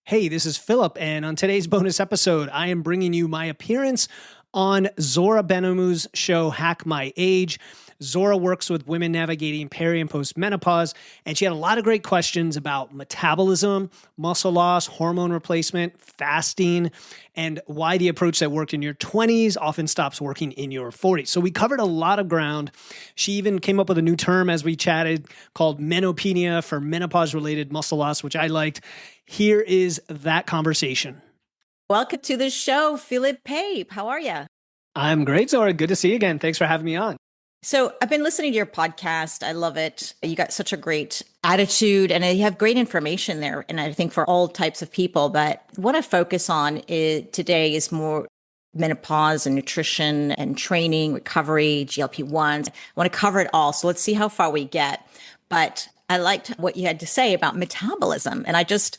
Hey, this is Philip, and on today's bonus episode, I am bringing you my appearance on Zora Benamu's show, Hack My Age. Zora works with women navigating peri and post-menopause, and she had a lot of great questions about metabolism, muscle loss, hormone replacement, fasting, and why the approach that worked in your 20s often stops working in your 40s. So we covered a lot of ground. She even came up with a new term as we chatted called menopenia for menopause-related muscle loss, which I liked. Here is that conversation. Welcome to the show, Philip Pape. How are you? I'm great, Zora. Good to see you again. Thanks for having me on. So I've been listening to your podcast. I love it. You got such a great attitude and you have great information there. And I think for all types of people, but what I focus on today is more menopause and nutrition and training, recovery, GLP-1s. I want to cover it all. So let's see how far we get. But I liked what you had to say about metabolism. And I just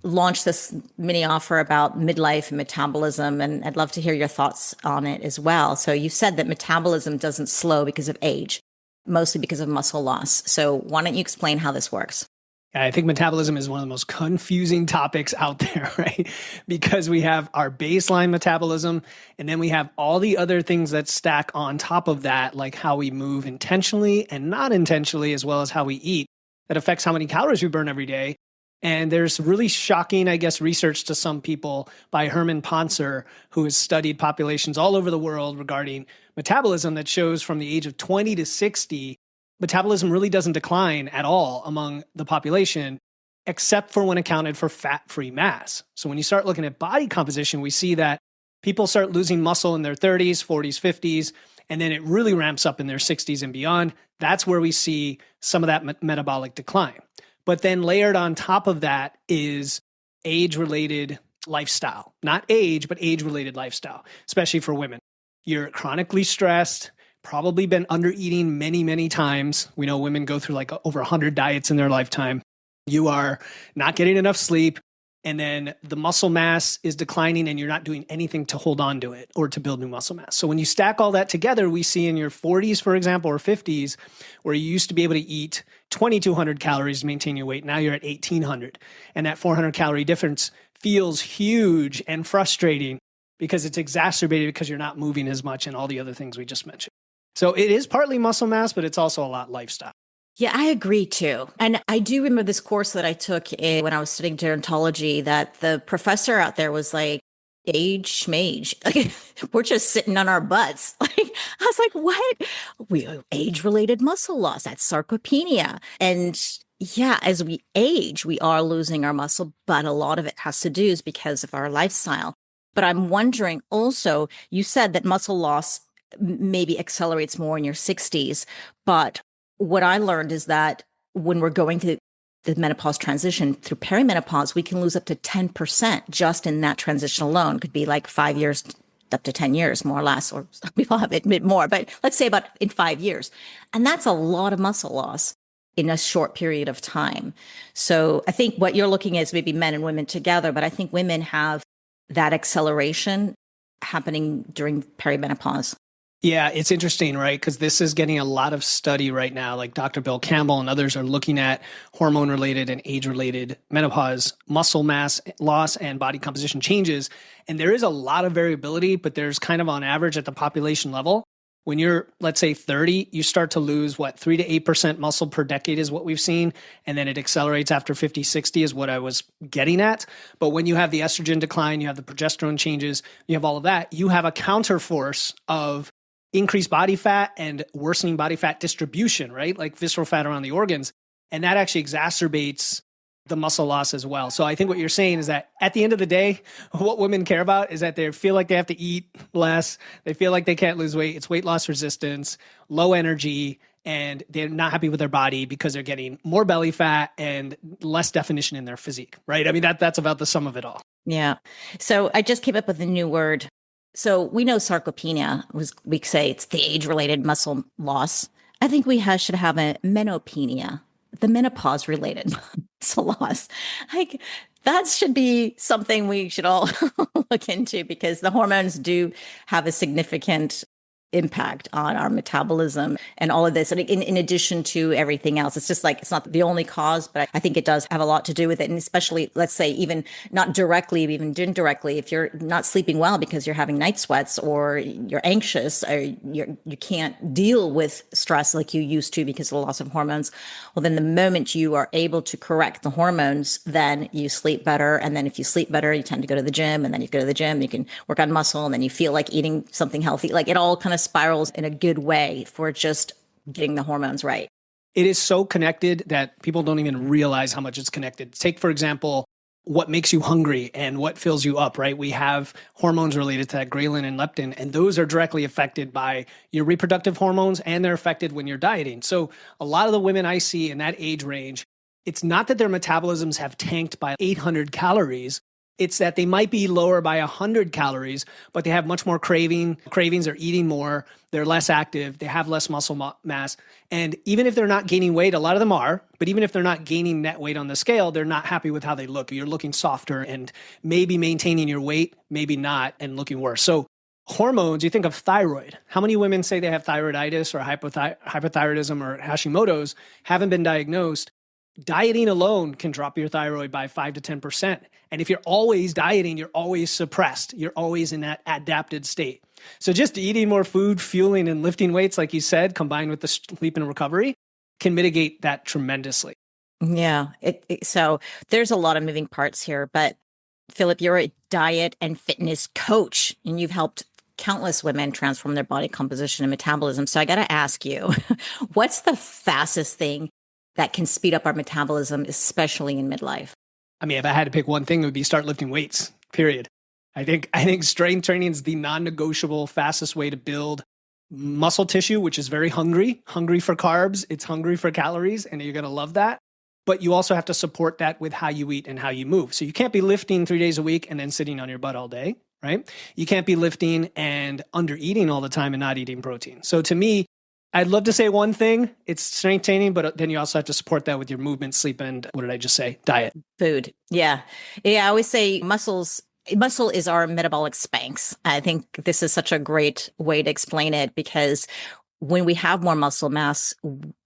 launched this mini offer about midlife and metabolism. And I'd love to hear your thoughts on it as well. So you said that metabolism doesn't slow because of age, mostly because of muscle loss. So why don't you explain how this works? I think metabolism is one of the most confusing topics out there, right? Because we have our baseline metabolism, and then we have all the other things that stack on top of that, like how we move intentionally and not intentionally, as well as how we eat. That affects how many calories we burn every day. And there's really shocking, research to some people by Herman Poncer, who has studied populations all over the world regarding metabolism that shows from the age of 20 to 60, metabolism really doesn't decline at all among the population, except for when accounted for fat-free mass. So when you start looking at body composition, we see that people start losing muscle in their 30s, 40s, 50s, and then it really ramps up in their 60s and beyond. That's where we see some of that metabolic decline. But then layered on top of that is age-related lifestyle. Not age, but age-related lifestyle, especially for women. You're chronically stressed, probably been under-eating many, many times. We know women go through like over 100 diets in their lifetime. You are not getting enough sleep. And then the muscle mass is declining and you're not doing anything to hold on to it or to build new muscle mass. So when you stack all that together, we see in your 40s, for example, or 50s, where you used to be able to eat 2,200 calories to maintain your weight. Now you're at 1,800. And that 400 calorie difference feels huge and frustrating because it's exacerbated because you're not moving as much and all the other things we just mentioned. So it is partly muscle mass, but it's also a lot lifestyle. Yeah, I agree too. And I do remember this course that I took when I was studying gerontology that the professor out there was like, age schmage. Like, we're just sitting on our butts. Like, I was like, what? We age-related muscle loss. That's sarcopenia. And yeah, as we age, we are losing our muscle, but a lot of it has to do is because of our lifestyle. But I'm wondering also, you said that muscle loss maybe accelerates more in your 60s, but what I learned is that when we're going through the menopause transition through perimenopause, we can lose up to 10% just in that transition alone. Could be like 5 years, up to 10 years, more or less, or some people have it a bit more, but let's say about in 5 years. And that's a lot of muscle loss in a short period of time. So I think what you're looking at is maybe men and women together, but I think women have that acceleration happening during perimenopause. Yeah, it's interesting, right? Because this is getting a lot of study right now. Like Dr. Bill Campbell and others are looking at hormone-related and age-related menopause, muscle mass loss, and body composition changes. And there is a lot of variability, but there's kind of on average at the population level. When you're, let's say, 30, you start to lose, 3 to 8% muscle per decade is what we've seen. And then it accelerates after 50, 60 is what I was getting at. But when you have the estrogen decline, you have the progesterone changes, you have all of that, you have a counterforce of increased body fat and worsening body fat distribution, right? Like visceral fat around the organs. And that actually exacerbates the muscle loss as well. So I think what you're saying is that at the end of the day, what women care about is that they feel like they have to eat less. They feel like they can't lose weight. It's weight loss resistance, low energy, and they're not happy with their body because they're getting more belly fat and less definition in their physique, right? I mean, that's about the sum of it all. Yeah. So I just came up with a new word. So we know sarcopenia we say it's the age-related muscle loss. I think we should have a menopenia, the menopause-related muscle loss. Like that should be something we should all look into because the hormones do have a significant impact on our metabolism and all of this. And in addition to everything else, it's just like, it's not the only cause, but I think it does have a lot to do with it. And especially, let's say, even not directly, even indirectly, if you're not sleeping well because you're having night sweats or you're anxious or you can't deal with stress like you used to because of the loss of hormones, well, then the moment you are able to correct the hormones, then you sleep better. And then if you sleep better, you tend to go to the gym, and then you go to the gym, you can work on muscle, and then you feel like eating something healthy. Like it all kind of spirals in a good way for just getting the hormones right. It is so connected that people don't even realize how much it's connected. Take, for example, what makes you hungry and what fills you up, right? We have hormones related to that, ghrelin and leptin, and those are directly affected by your reproductive hormones, and they're affected when you're dieting. So a lot of the women I see in that age range, it's not that their metabolisms have tanked by 800 calories. It's that they might be lower by 100 calories, but they have much more cravings, are eating more, they're less active, they have less muscle mass. And even if they're not gaining weight, a lot of them are, but even if they're not gaining net weight on the scale, they're not happy with how they look. You're looking softer and maybe maintaining your weight, maybe not, and looking worse. So hormones, you think of thyroid. How many women say they have thyroiditis or hypothyroidism or Hashimoto's, haven't been diagnosed? Dieting alone can drop your thyroid by 5 to 10%. And if you're always dieting, you're always suppressed. You're always in that adapted state. So just eating more food, fueling, and lifting weights, like you said, combined with the sleep and recovery, can mitigate that tremendously. Yeah. So there's a lot of moving parts here, but Philip, you're a diet and fitness coach, and you've helped countless women transform their body composition and metabolism. So I got to ask you, what's the fastest thing that can speed up our metabolism, especially in midlife? I mean, if I had to pick one thing, it would be start lifting weights, period. I think strength training is the non-negotiable fastest way to build muscle tissue, which is very hungry for carbs. It's hungry for calories, and you're going to love that. But you also have to support that with how you eat and how you move. So you can't be lifting 3 days a week and then sitting on your butt all day, right? You can't be lifting and under eating all the time and not eating protein. So to me, I'd love to say one thing, it's strength training, but then you also have to support that with your movement, sleep, and what did I just say? Diet. Food. Yeah. Yeah. I always say muscle is our metabolic Spanx. I think this is such a great way to explain it, because when we have more muscle mass,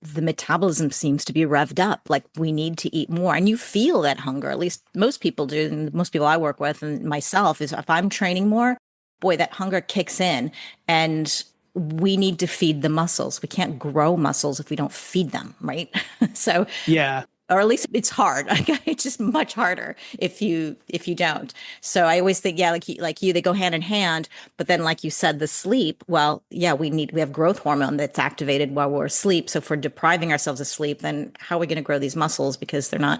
the metabolism seems to be revved up. Like we need to eat more. And you feel that hunger, at least most people do. And most people I work with and myself, is if I'm training more, boy, that hunger kicks in, and we need to feed the muscles. We can't grow muscles if we don't feed them, right? So Yeah. or at least it's hard. It's just much harder if you don't. So I always think, yeah, like you, they go hand in hand. But then, like you said, the sleep. Well, yeah, we have growth hormone that's activated while we're asleep. So if we're depriving ourselves of sleep, then how are we going to grow these muscles, because they're not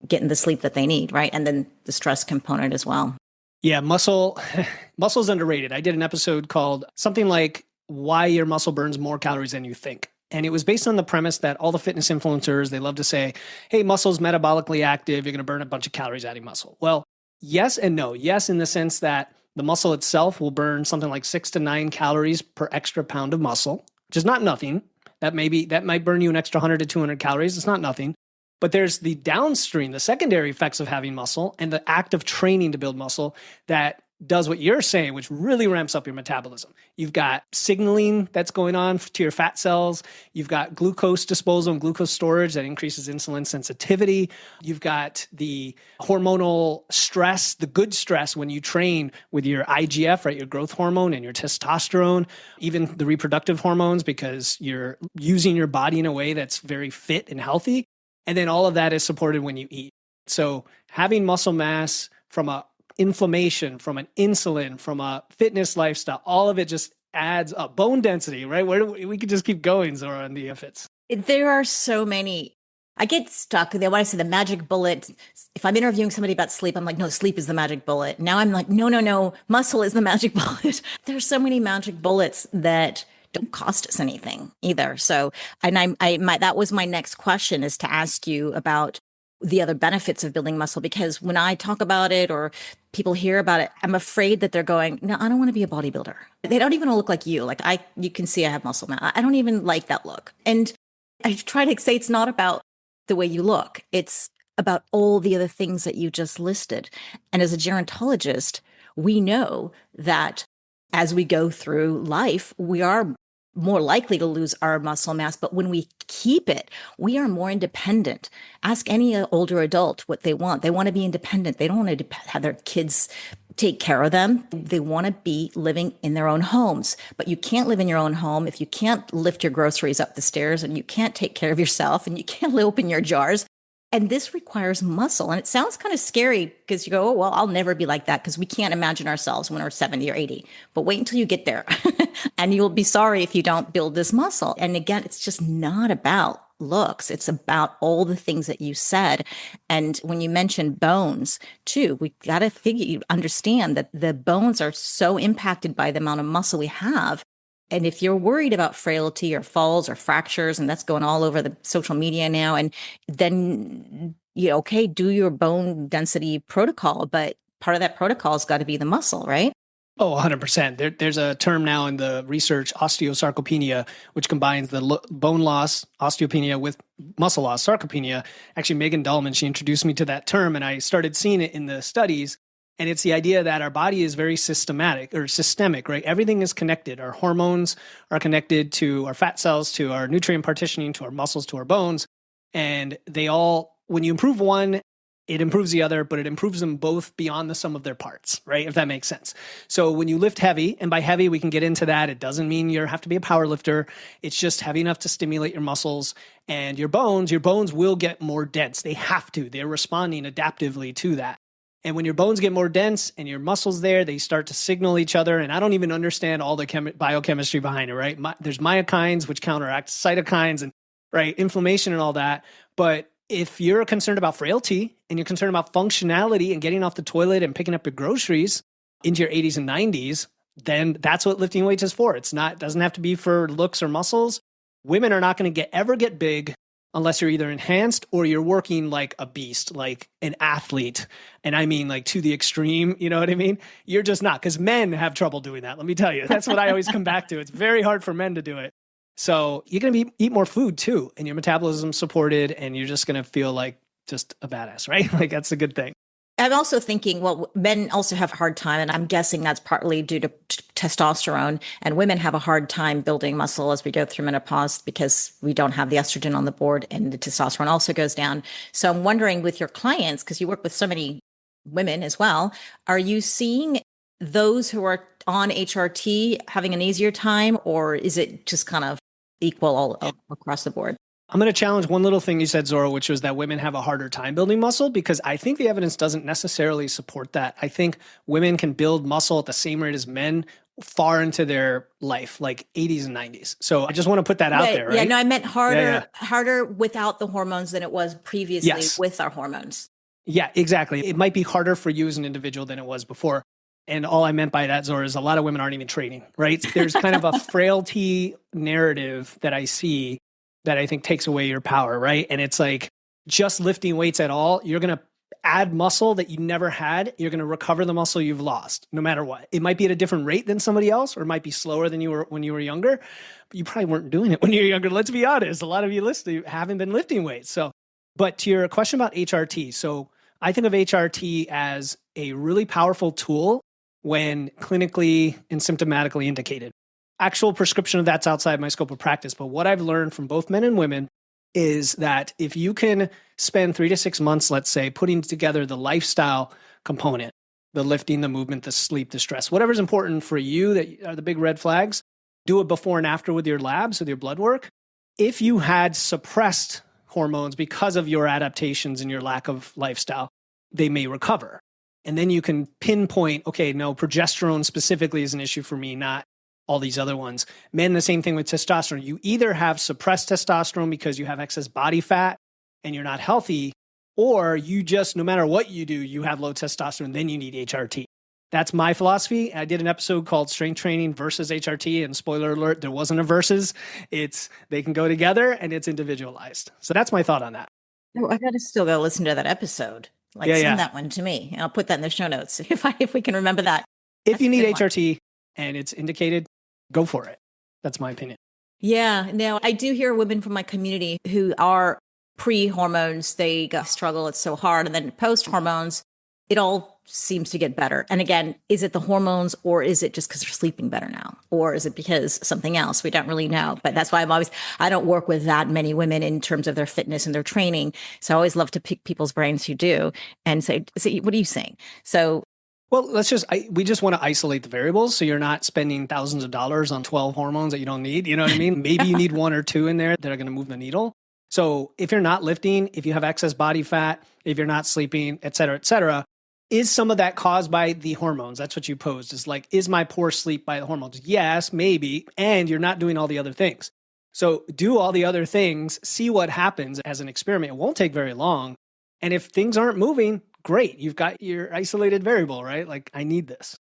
getting the sleep that they need, right? And then the stress component as well. Yeah, muscle's underrated. I did an episode called something like "Why Your Muscle Burns More Calories Than You Think." And it was based on the premise that all the fitness influencers, they love to say, hey, muscle's metabolically active. You're going to burn a bunch of calories adding muscle. Well, yes and no. Yes, in the sense that the muscle itself will burn something like 6 to 9 calories per extra pound of muscle, which is not nothing. That might burn you an extra 100 to 200 calories. It's not nothing. But there's the downstream, the secondary effects of having muscle and the act of training to build muscle that does what you're saying, which really ramps up your metabolism. You've got signaling that's going on to your fat cells. You've got glucose disposal and glucose storage that increases insulin sensitivity. You've got the hormonal stress, the good stress when you train with your IGF, right, your growth hormone, and your testosterone, even the reproductive hormones, because you're using your body in a way that's very fit and healthy. And then all of that is supported when you eat. So having muscle mass from a inflammation, from an insulin, from a fitness lifestyle, all of it just adds up. Bone density, right? We could just keep going, Zora, on the benefits. There are so many. I get stuck. When I say the magic bullet, if I'm interviewing somebody about sleep, I'm like, no, sleep is the magic bullet. Now I'm like, no, muscle is the magic bullet. There's so many magic bullets that don't cost us anything either. So, and that was my next question, is to ask you about the other benefits of building muscle, because when I talk about it or people hear about it, I'm afraid that they're going, no, I don't want to be a bodybuilder. They don't even look like you. Like you can see I have muscle mass. I don't even like that look. And I try to say it's not about the way you look. It's about all the other things that you just listed. And as a gerontologist, we know that as we go through life, we are more likely to lose our muscle mass. But when we keep it, we are more independent. Ask any older adult what they want. They want to be independent. They don't want to have their kids take care of them. They want to be living in their own homes. But you can't live in your own home if you can't lift your groceries up the stairs and you can't take care of yourself and you can't open your jars. And this requires muscle. And it sounds kind of scary because you go, oh, well, I'll never be like that because we can't imagine ourselves when we're 70 or 80. But wait until you get there and you'll be sorry if you don't build this muscle. And again, it's just not about looks. It's about all the things that you said. And when you mentioned bones too, we got to understand that the bones are so impacted by the amount of muscle we have. And if you're worried about frailty or falls or fractures, and that's going all over the social media now, and then okay, do your bone density protocol, but part of that protocol has got to be the muscle, right? Oh, 100%. There's a term now in the research, osteosarcopenia, which combines the bone loss, osteopenia, with muscle loss, sarcopenia. Actually, Megan Dahlman, she introduced me to that term, and I started seeing it in the studies. And it's the idea that our body is very systemic, right? Everything is connected. Our hormones are connected to our fat cells, to our nutrient partitioning, to our muscles, to our bones. And they all, when you improve one, it improves the other, but it improves them both beyond the sum of their parts, right? If that makes sense. So when you lift heavy, and by heavy, we can get into that. It doesn't mean you have to be a power lifter. It's just heavy enough to stimulate your muscles and your bones will get more dense. They have to. They're responding adaptively to that. And when your bones get more dense and your muscles there, they start to signal each other. And I don't even understand all the biochemistry behind it, right? There's myokines, which counteract cytokines and right inflammation and all that. But if you're concerned about frailty and you're concerned about functionality and getting off the toilet and picking up your groceries into your 80s and 90s, then that's what lifting weights is for. It doesn't have to be for looks or muscles. Women are not going to ever get big unless you're either enhanced or you're working like a beast, like an athlete. And I mean like to the extreme, you know what I mean? You're just not, because men have trouble doing that. Let me tell you, that's what I always come back to. It's very hard for men to do it. So you're going to eat more food too, and your metabolism supported, and you're just going to feel like just a badass, right? Like that's a good thing. I'm also thinking, well, men also have a hard time, and I'm guessing that's partly due to testosterone, and women have a hard time building muscle as we go through menopause because we don't have the estrogen on the board and the testosterone also goes down. So I'm wondering with your clients, because you work with so many women as well, are you seeing those who are on HRT having an easier time, or is it just kind of equal all across the board? I'm going to challenge one little thing you said, Zora, which was that women have a harder time building muscle, because I think the evidence doesn't necessarily support that. I think women can build muscle at the same rate as men far into their life, like 80s and 90s. So I just want to put that out there, right? Yeah, no, I meant harder without the hormones than it was previously with our hormones. Yeah, exactly. It might be harder for you as an individual than it was before. And all I meant by that, Zora, is a lot of women aren't even training, right? There's kind of a frailty narrative that I see that I think takes away your power, right? And it's like just lifting weights at all, you're going to add muscle that you never had. You're going to recover the muscle you've lost, no matter what. It might be at a different rate than somebody else, or it might be slower than you were when you were younger, but you probably weren't doing it when you were younger. Let's be honest. A lot of you listening haven't been lifting weights. So, but to your question about HRT, so I think of HRT as a really powerful tool when clinically and symptomatically indicated. Actual prescription of that's outside my scope of practice. But what I've learned from both men and women is that if you can spend 3 to 6 months, let's say, putting together the lifestyle component, the lifting, the movement, the sleep, the stress, whatever's important for you that are the big red flags, do it before and after with your labs, with your blood work. If you had suppressed hormones because of your adaptations and your lack of lifestyle, they may recover. And then you can pinpoint, okay, no, progesterone specifically is an issue for me, not all these other ones. Men, the same thing with testosterone. You either have suppressed testosterone because you have excess body fat and you're not healthy, or you just, no matter what you do, you have low testosterone, then you need HRT. That's my philosophy. I did an episode called Strength Training versus HRT, and spoiler alert, there wasn't a versus. They can go together and it's individualized. So that's my thought on that. Oh, I got to still go listen to that episode. Send that one to me, and I'll put that in the show notes if we can remember that. If you need HRT and it's indicated, go for it. That's my opinion. Yeah. Now, I do hear women from my community who are pre-hormones, they struggle, it's so hard. And then post-hormones, it all seems to get better? And again, is it the hormones, or is it just because they're sleeping better now? Or is it because something else? We don't really know. But that's why I don't work with that many women in terms of their fitness and their training. So I always love to pick people's brains who do and say, what are you saying? So, well, we just want to isolate the variables. So you're not spending thousands of dollars on 12 hormones that you don't need. You know what I mean? Maybe you need one or two in there that are going to move the needle. So if you're not lifting, if you have excess body fat, if you're not sleeping, et cetera, is some of that caused by the hormones? That's what you posed, is like, is my poor sleep by the hormones? Yes, maybe. And you're not doing all the other things. So do all the other things, see what happens as an experiment. It won't take very long. And if things aren't moving, great. You've got your isolated variable, right? Like, I need this.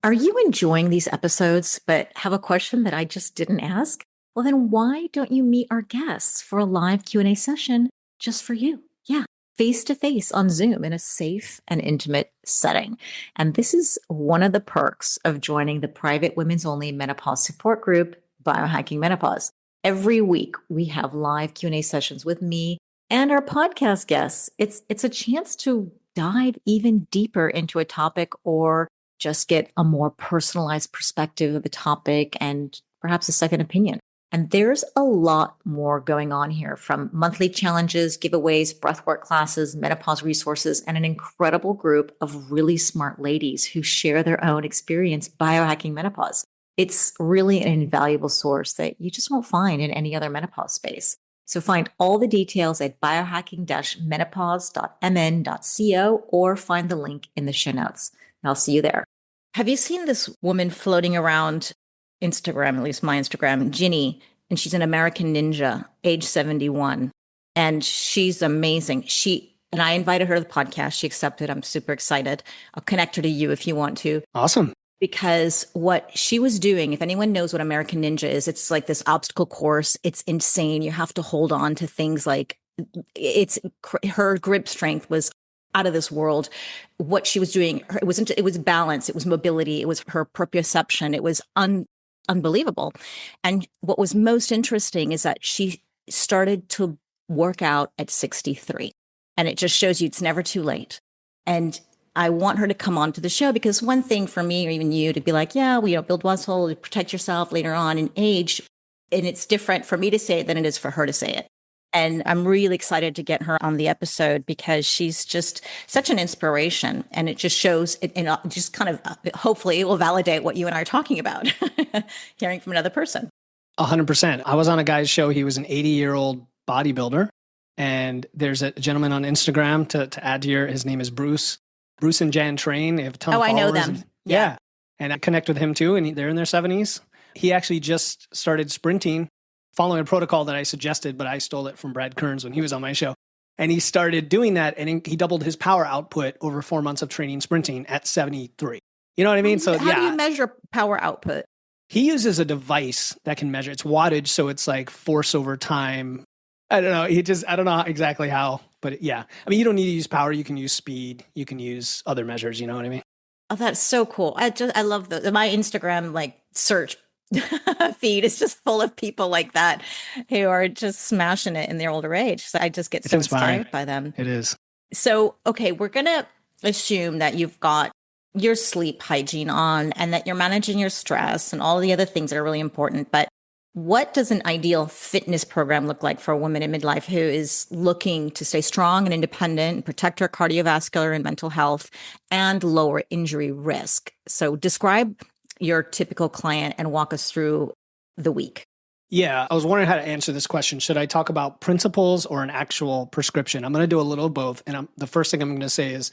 are you enjoying these episodes, but have a question that I just didn't ask? Well, then why don't you meet our guests for a live Q&A session just for you? Yeah, face to face on Zoom in a safe and intimate setting. And this is one of the perks of joining the private women's only menopause support group, Biohacking Menopause. Every week we have live Q&A sessions with me and our podcast guests. It's a chance to dive even deeper into a topic, or just get a more personalized perspective of the topic and perhaps a second opinion. And there's a lot more going on here, from monthly challenges, giveaways, breathwork classes, menopause resources, and an incredible group of really smart ladies who share their own experience biohacking menopause. It's really an invaluable source that you just won't find in any other menopause space. So find all the details at biohacking-menopause.mn.co, or find the link in the show notes. And I'll see you there. Have you seen this woman floating around Instagram, at least my Instagram, Ginny, and she's an American ninja, age 71. And she's amazing. And I invited her to the podcast. She accepted. I'm super excited. I'll connect her to you if you want to. Awesome. Because what she was doing, if anyone knows what American Ninja is, it's like this obstacle course. It's insane. You have to hold on to things like her grip strength was out of this world. What she was doing, it was balance, it was mobility, it was her proprioception. It was unbelievable. And what was most interesting is that she started to work out at 63. And it just shows you it's never too late. And I want her to come on to the show, because one thing for me, or even you, to be like, yeah, well, build muscle, protect yourself later on in age. And it's different for me to say it than it is for her to say it. And I'm really excited to get her on the episode, because she's just such an inspiration. And it just shows, just kind of, hopefully it will validate what you and I are talking about, hearing from another person. 100%. I was on a guy's show. He was an 80-year-old bodybuilder. And there's a gentleman on Instagram to add to his name is Bruce and Jan Train. They have a ton of followers. I know them. Yeah. And I connect with him too. And they're in their 70s. He actually just started sprinting, following a protocol that I suggested, but I stole it from Brad Kearns when he was on my show. And he started doing that, and he doubled his power output over 4 months of training sprinting at 73. You know what I mean? So how do you measure power output? He uses a device that can measure its wattage. So it's like force over time. I don't know. I don't know exactly how, but yeah. I mean, you don't need to use power. You can use speed. You can use other measures. You know what I mean? Oh, that's so cool. I love my Instagram search feed is just full of people like that who are just smashing it in their older age. So I just get so inspired by them. It is. So, okay, we're going to assume that you've got your sleep hygiene on, and that you're managing your stress and all the other things that are really important. But what does an ideal fitness program look like for a woman in midlife who is looking to stay strong and independent, protect her cardiovascular and mental health, and lower injury risk? So describe your typical client and walk us through the week. Yeah, I was wondering how to answer this question. Should I talk about principles or an actual prescription? I'm going to do a little of both. And the first thing I'm going to say is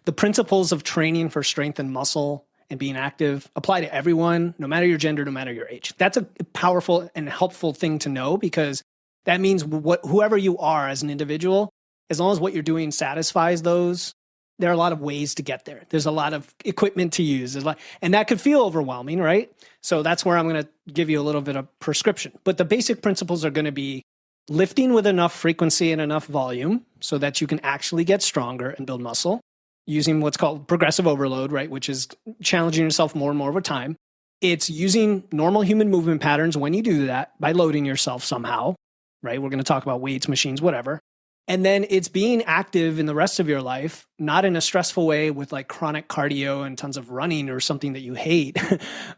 the principles of training for strength and muscle and being active apply to everyone, no matter your gender, no matter your age. That's a powerful and helpful thing to know, because that means whoever you are as an individual, as long as what you're doing satisfies those, there are a lot of ways to get there. There's a lot of equipment to use. And that could feel overwhelming, right? So that's where I'm going to give you a little bit of prescription. But the basic principles are going to be lifting with enough frequency and enough volume so that you can actually get stronger and build muscle, using what's called progressive overload, right? Which is challenging yourself more and more over time. It's using normal human movement patterns when you do that by loading yourself somehow, right? We're going to talk about weights, machines, whatever. And then it's being active in the rest of your life, not in a stressful way with like chronic cardio and tons of running or something that you hate,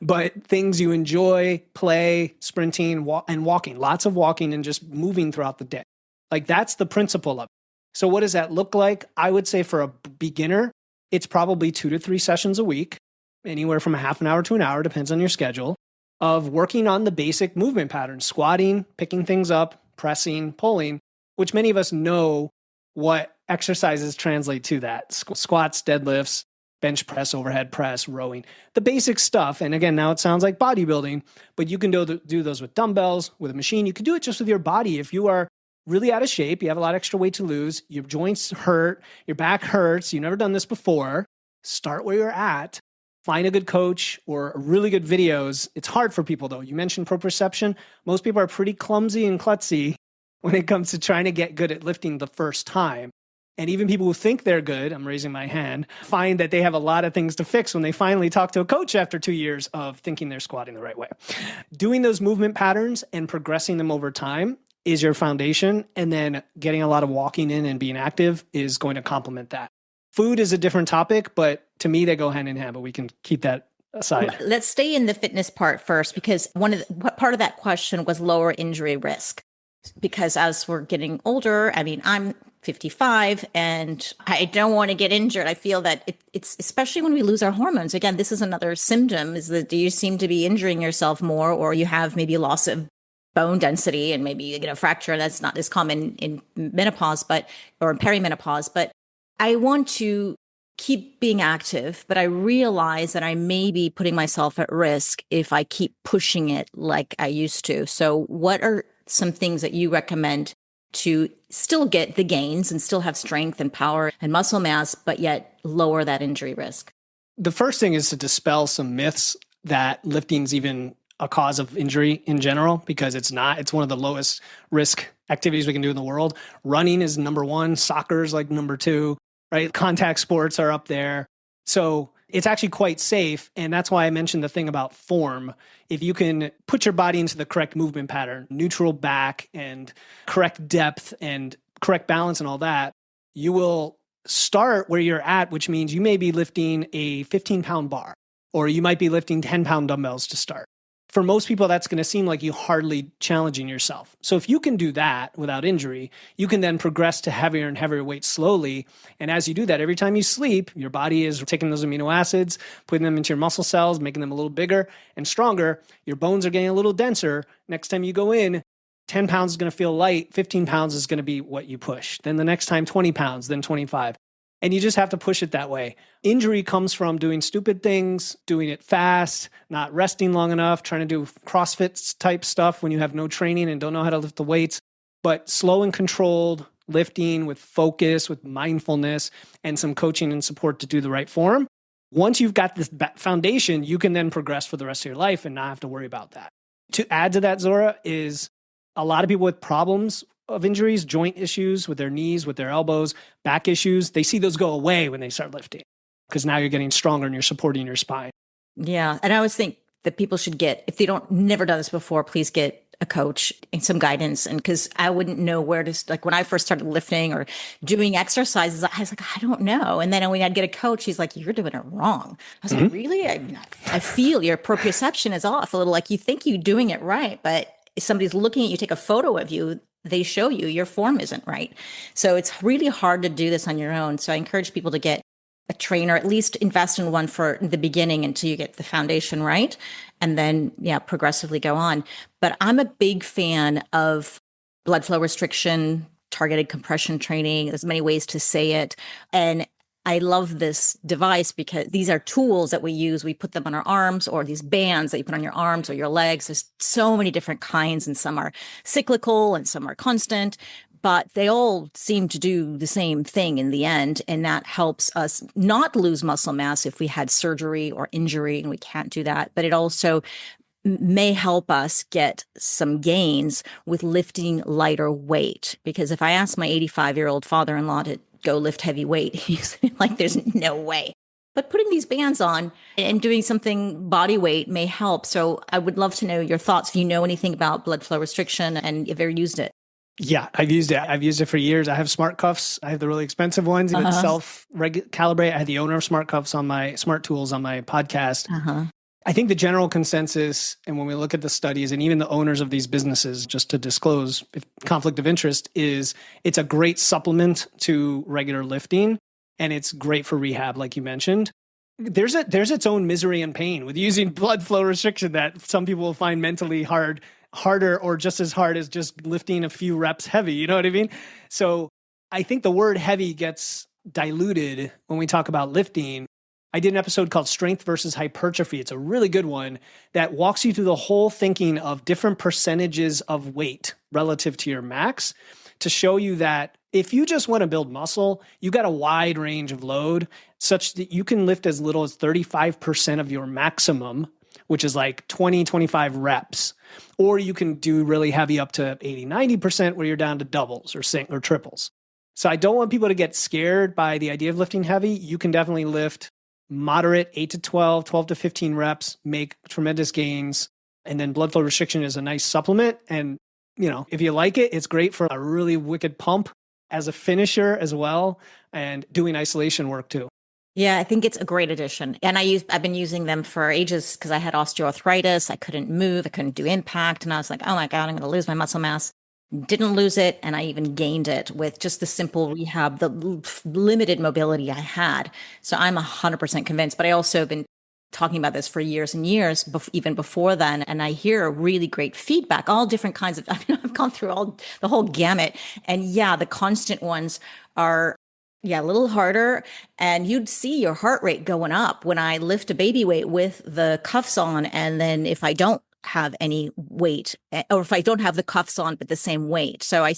but things you enjoy, play, sprinting, and walking, lots of walking and just moving throughout the day. Like that's the principle of it. So what does that look like? I would say for a beginner, it's probably 2 to 3 sessions a week, anywhere from a half an hour to an hour, depends on your schedule, of working on the basic movement patterns, squatting, picking things up, pressing, pulling, which many of us know what exercises translate to that. Squats, deadlifts, bench press, overhead press, rowing, the basic stuff. And again, now it sounds like bodybuilding, but you can do those with dumbbells, with a machine. You can do it just with your body. If you are really out of shape, you have a lot of extra weight to lose, your joints hurt, your back hurts, you've never done this before, start where you're at. Find a good coach or really good videos. It's hard for people though. You mentioned proprioception. Most people are pretty clumsy and klutzy when it comes to trying to get good at lifting the first time. And even people who think they're good, I'm raising my hand, find that they have a lot of things to fix when they finally talk to a coach after 2 years of thinking they're squatting the right way. Doing those movement patterns and progressing them over time is your foundation. And then getting a lot of walking in and being active is going to complement that. Food is a different topic, but to me, they go hand in hand, but we can keep that aside. Let's stay in the fitness part first, because part of that question was lower injury risk. Because as we're getting older, I mean, I'm 55 and I don't want to get injured. I feel that it's especially when we lose our hormones. Again, this is another symptom, is that you seem to be injuring yourself more, or you have maybe loss of bone density and maybe you get a fracture. That's not as common in menopause, or in perimenopause. But I want to keep being active, but I realize that I may be putting myself at risk if I keep pushing it like I used to. So what are some things that you recommend to still get the gains and still have strength and power and muscle mass, but yet lower that injury risk? The first thing is to dispel some myths that lifting's even a cause of injury in general, because it's not. It's one of the lowest risk activities we can do in the world. Running is number one. Soccer is like number two, right? Contact sports are up there. So it's actually quite safe. And that's why I mentioned the thing about form. If you can put your body into the correct movement pattern, neutral back and correct depth and correct balance and all that, you will start where you're at, which means you may be lifting a 15-pound bar, or you might be lifting 10-pound dumbbells to start. For most people, that's going to seem like you hardly challenging yourself. So if you can do that without injury, you can then progress to heavier and heavier weights slowly. And as you do that, every time you sleep, your body is taking those amino acids, putting them into your muscle cells, making them a little bigger and stronger. Your bones are getting a little denser. Next time you go in, 10 pounds is going to feel light. 15 pounds is going to be what you push. Then the next time, 20 pounds, then 25. And you just have to push it that way. Injury comes from doing stupid things, doing it fast, not resting long enough, trying to do CrossFit type stuff when you have no training and don't know how to lift the weights. But slow and controlled lifting with focus, with mindfulness, and some coaching and support to do the right form. Once you've got this foundation, you can then progress for the rest of your life and not have to worry about that. To add to that, Zora, is a lot of people with problems of injuries, joint issues with their knees, with their elbows, back issues, they see those go away when they start lifting, because now you're getting stronger and you're supporting your spine. Yeah. And I always think that people should get, if they don't never done this before, please get a coach and some guidance. And because I wouldn't know where to, like when I first started lifting or doing exercises, I was like, I don't know. And then when I'd get a coach, he's like, you're doing it wrong. I was like, really? I feel your proprioception is off a little, like you think you're doing it right, but if somebody's looking at you, take a photo of you, they show you your form isn't right. So it's really hard to do this on your own. So I encourage people to get a trainer, at least invest in one for the beginning until you get the foundation right. And then, progressively go on. But I'm a big fan of blood flow restriction, targeted compression training. There's many ways to say it. And I love this device because these are tools that we use. We put them on our arms, or these bands that you put on your arms or your legs. There's so many different kinds, and some are cyclical and some are constant, but they all seem to do the same thing in the end. And that helps us not lose muscle mass if we had surgery or injury, and we can't do that. But it also may help us get some gains with lifting lighter weight. Because if I ask my 85-year-old father-in-law to go lift heavy weight, he's like, there's no way. But putting these bands on and doing something body weight may help. So I would love to know your thoughts, if you know anything about blood flow restriction and if you've ever used it. Yeah, I've used it. I've used it for years. I have smart cuffs. I have the really expensive ones that self-calibrate. I had the owner of smart cuffs on my smart tools on my podcast. I think the general consensus, and when we look at the studies and even the owners of these businesses, just to disclose if conflict of interest, is it's a great supplement to regular lifting, and it's great for rehab, like you mentioned. There's its own misery and pain with using blood flow restriction that some people will find mentally harder or just as hard as just lifting a few reps heavy. You know what I mean? So I think the word heavy gets diluted when we talk about lifting. I did an episode called Strength versus Hypertrophy. It's a really good one that walks you through the whole thinking of different percentages of weight relative to your max to show you that if you just want to build muscle, you got a wide range of load such that you can lift as little as 35% of your maximum, which is like 20, 25 reps. Or you can do really heavy up to 80, 90% where you're down to doubles or triples. So I don't want people to get scared by the idea of lifting heavy. You can definitely lift moderate 8 to 12, 12 to 15 reps, make tremendous gains. And then blood flow restriction is a nice supplement. And, if you like it, it's great for a really wicked pump as a finisher as well, and doing isolation work too. Yeah, I think it's a great addition. And I've been using them for ages because I had osteoarthritis. I couldn't move. I couldn't do impact. And I was like, oh my God, I'm going to lose my muscle mass. Didn't lose it. And I even gained it with just the simple rehab, the limited mobility I had. So I'm 100% convinced. But I also have been talking about this for years and years, even before then. And I hear really great feedback, all different kinds of, I've gone through the whole gamut. And yeah, the constant ones are a little harder. And you'd see your heart rate going up when I lift a baby weight with the cuffs on. And then if I don't have any weight, or if I don't have the cuffs on, but the same weight. So I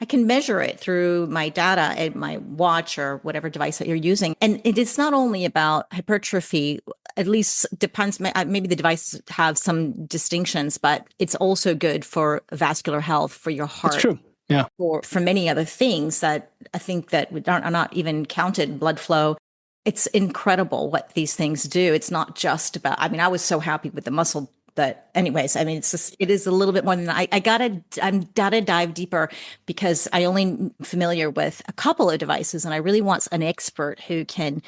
can measure it through my data and my watch or whatever device that you're using. And it is not only about hypertrophy, at least depends, maybe the devices have some distinctions, but it's also good for vascular health, for your heart. That's true. Yeah. For many other things that I think that are not even counted, blood flow. It's incredible what these things do. It's not just about, I was so happy with the muscle. But anyways, it is a little bit more than I'm gotta dive deeper because I only familiar with a couple of devices, and I really want an expert who can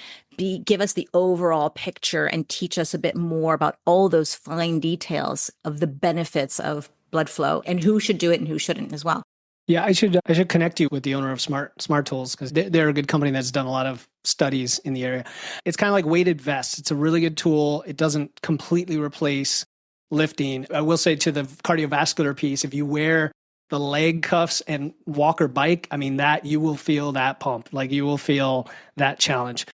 give us the overall picture and teach us a bit more about all those fine details of the benefits of blood flow and who should do it and who shouldn't as well. Yeah, I should connect you with the owner of Smart Tools because they're a good company that's done a lot of studies in the area. It's kind of like weighted vests. It's a really good tool. It doesn't completely replace lifting. I will say to the cardiovascular piece, if you wear the leg cuffs and walk or bike, that you will feel that pump, like you will feel that challenge.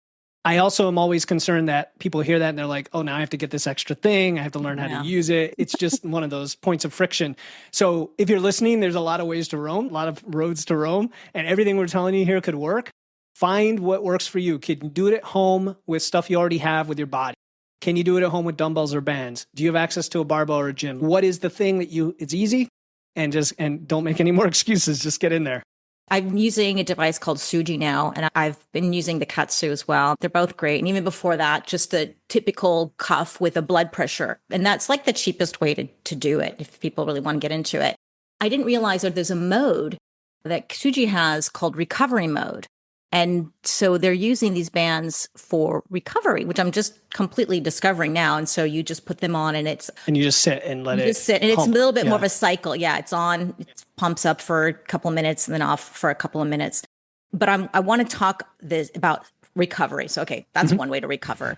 I also am always concerned that people hear that and they're like, oh, now I have to get this extra thing. I have to learn how to use it. It's just one of those points of friction. So if you're listening, there's a lot of ways to roam, a lot of roads to roam, and everything we're telling you here could work. Find what works for you. Can you do it at home with stuff you already have with your body? Can you do it at home with dumbbells or bands? Do you have access to a barbell or a gym? What is the thing that it's easy? And don't make any more excuses. Just get in there. I'm using a device called Suji now, and I've been using the Katsu as well. They're both great. And even before that, just the typical cuff with a blood pressure. And that's like the cheapest way to do it if people really want to get into it. I didn't realize that there's a mode that Suji has called recovery mode. And so they're using these bands for recovery, which I'm just completely discovering now. And so you just put them on and you just sit and let it just sit. And pump. It's a little bit more of a cycle. Yeah, it's on, it pumps up for a couple of minutes and then off for a couple of minutes. But I want to talk about recovery. So, okay, that's one way to recover.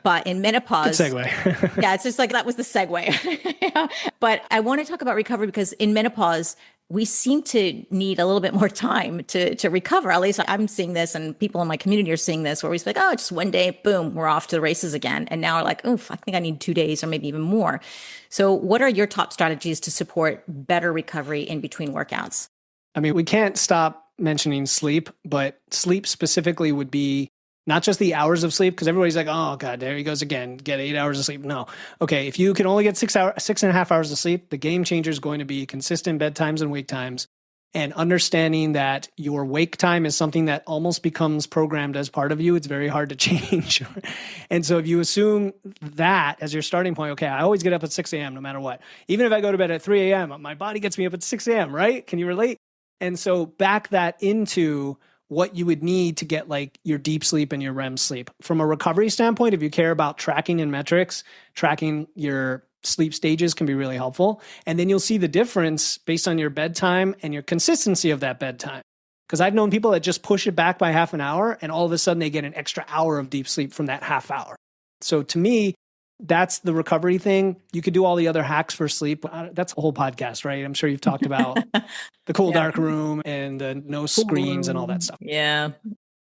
But in menopause, good segue. yeah, it's just like that was the segue. Yeah. But I want to talk about recovery because in menopause, we seem to need a little bit more time to recover. At least I'm seeing this, and people in my community are seeing this, where we say, oh, just one day, boom, we're off to the races again. And now we're like, oof, I think I need 2 days or maybe even more. So what are your top strategies to support better recovery in between workouts? We can't stop mentioning sleep, but sleep specifically would be not just the hours of sleep, because everybody's like, oh God, there he goes again, get 8 hours of sleep. No. Okay, if you can only get 6.5 hours of sleep, the game changer is going to be consistent bedtimes and wake times, and understanding that your wake time is something that almost becomes programmed as part of you. It's very hard to change. And so if you assume that as your starting point, okay, I always get up at 6 a.m. no matter what. Even if I go to bed at 3 a.m., my body gets me up at 6 a.m., right? Can you relate? And so back that into what you would need to get like your deep sleep and your REM sleep. From a recovery standpoint, if you care about tracking and metrics, tracking your sleep stages can be really helpful. And then you'll see the difference based on your bedtime and your consistency of that bedtime. Because I've known people that just push it back by half an hour and all of a sudden they get an extra hour of deep sleep from that half hour. So to me, that's the recovery thing. You could do all the other hacks for sleep. That's a whole podcast, right? I'm sure you've talked about the cool dark room and the no screens and all that stuff. Yeah.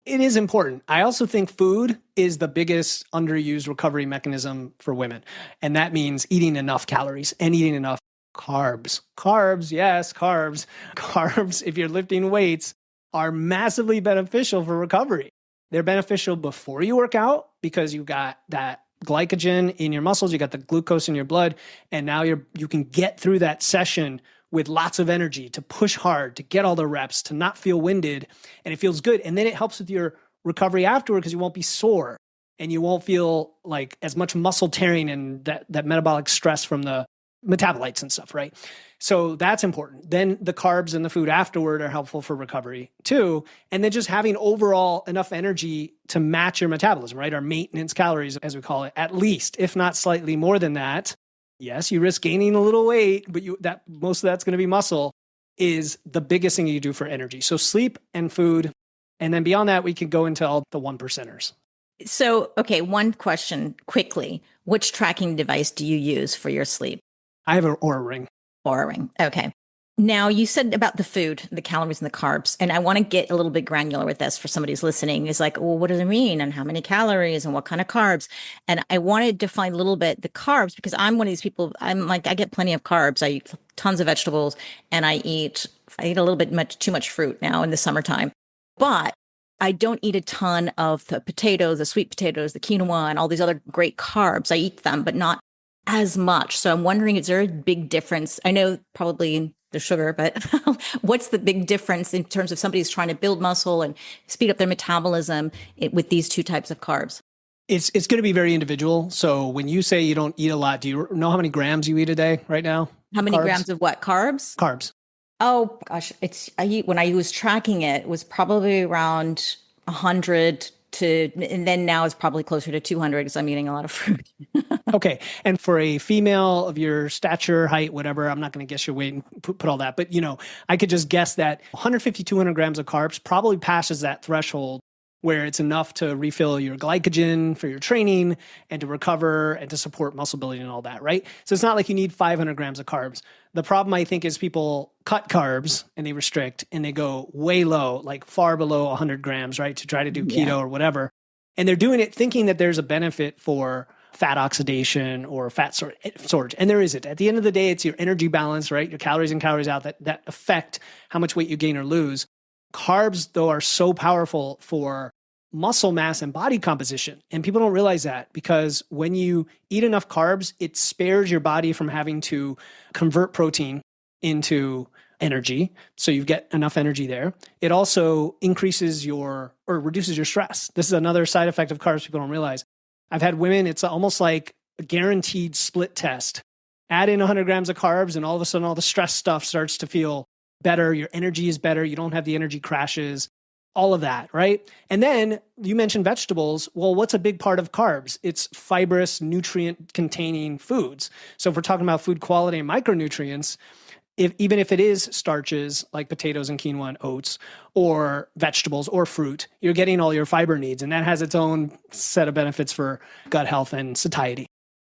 It is important. I also think food is the biggest underused recovery mechanism for women. And that means eating enough calories and eating enough carbs. Carbs, yes, carbs. Carbs, if you're lifting weights, are massively beneficial for recovery. They're beneficial before you work out because you've got that glycogen in your muscles, you got the glucose in your blood, and now you can get through that session with lots of energy to push hard, to get all the reps, to not feel winded, and it feels good. And then it helps with your recovery afterward because you won't be sore and you won't feel like as much muscle tearing and that metabolic stress from the metabolites and stuff, right? So that's important. Then the carbs and the food afterward are helpful for recovery too. And then just having overall enough energy to match your metabolism, right? Our maintenance calories, as we call it, at least, if not slightly more than that. Yes, you risk gaining a little weight, but most of that's going to be muscle, is the biggest thing you do for energy. So sleep and food. And then beyond that, we can go into all the one percenters. So, okay, one question quickly. Which tracking device do you use for your sleep? I have an Oura Ring. Oura Ring. Okay. Now, you said about the food, the calories and the carbs, and I want to get a little bit granular with this for somebody who's listening. Is like, well, what does it mean? And how many calories and what kind of carbs? And I want to define a little bit the carbs because I'm one of these people, I'm like, I get plenty of carbs. I eat tons of vegetables and I eat a little bit too much fruit now in the summertime. But I don't eat a ton of the potatoes, the sweet potatoes, the quinoa, and all these other great carbs. I eat them, but not as much. So I'm wondering, is there a big difference? I know probably the sugar, but what's the big difference in terms of somebody who's trying to build muscle and speed up their metabolism with these two types of carbs? It's going to be very individual. So when you say you don't eat a lot, do you know how many grams you eat a day right now? How many grams of what? Carbs? Carbs. Oh gosh, when I was tracking it was probably around 100 and then now it's probably closer to 200 because I'm eating a lot of fruit. Okay. And for a female of your stature, height, whatever, I'm not going to guess your weight and put all that. But, I could just guess that 150, 200 grams of carbs probably passes that threshold where it's enough to refill your glycogen for your training and to recover and to support muscle building and all that, right? So it's not like you need 500 grams of carbs. The problem, I think, is people cut carbs and they restrict and they go way low, like far below 100 grams, right, to try to do keto or whatever. And they're doing it thinking that there's a benefit for fat oxidation or fat storage. And there isn't. At the end of the day, it's your energy balance, right? Your calories in, calories out that affect how much weight you gain or lose. Carbs, though, are so powerful for muscle mass and body composition. And people don't realize that because when you eat enough carbs, it spares your body from having to convert protein into energy. So you get enough energy there. It also increases or reduces your stress. This is another side effect of carbs people don't realize. I've had women, it's almost like a guaranteed split test. Add in 100 grams of carbs and all of a sudden all the stress stuff starts to feel better. Your energy is better. You don't have the energy crashes, all of that, right? And then you mentioned vegetables. Well, what's a big part of carbs? It's fibrous, nutrient-containing foods. So if we're talking about food quality and micronutrients, even if it is starches like potatoes and quinoa and oats or vegetables or fruit, you're getting all your fiber needs. And that has its own set of benefits for gut health and satiety.